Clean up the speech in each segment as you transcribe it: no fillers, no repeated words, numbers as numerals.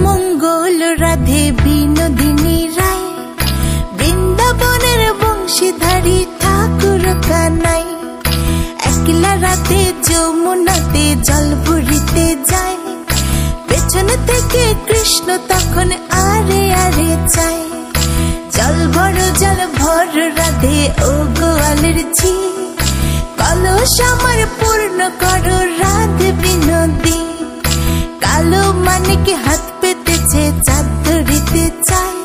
মঙ্গল রাধে বিনোদিনী রায়, বৃন্দাবনের বংশীধারী ঠাকুর কানাই। একলা রাতে যমুনাতে জল ভরিতে যায়, পেছন থেকে কৃষ্ণ তখন আরে আরে চায়। জল ভর রাধে ও গোয়ালের ঝি, কলস আমার পূর্ণ করো রাধে বিনোদী। কালো মানিকে হাত পেতেছে চাঁদ ধরিতে চায়,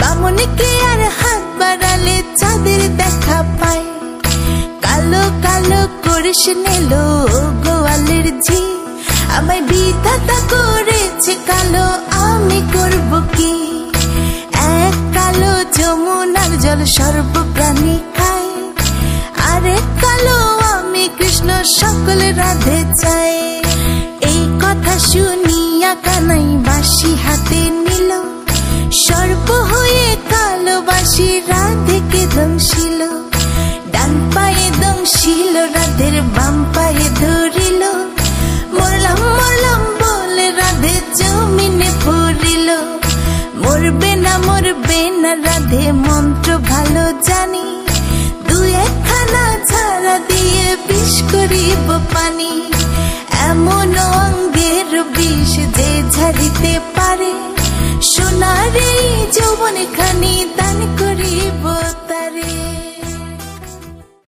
বামুনকে আর হাত বাড়ালে চাঁদের দেখা পায়। কালো কালো করিস নেলো গোয়ালের ঝি, আমায় বিধাতা করেছে কালো, আমি করব কি? এক কালো যমুনার জল সর্ব প্রাণী খায়, আরেক কালো আমি কৃষ্ণ সকল রাধে চাই। এই কথা শুনিয়া কানাই বাঁশি হাতে নিল, সর্প হয়ে কালো বাঁশি রাধেকে দংশিল। ডান পায়ে দংশিল রাধের বাম পায়ে ধরিল, মরলাম মরলাম বলে রাধে জমিনে পড়িল। মরবে না রাধে মন্ত্র ভালো জানি, দু একখানা ঝাড়া দিয়ে বিষ করিব পানি। এমন অঙ্গের বিষ যে ঝাড়িতে পারে, সোনার এই যৌবন খানি দান করিব তারে।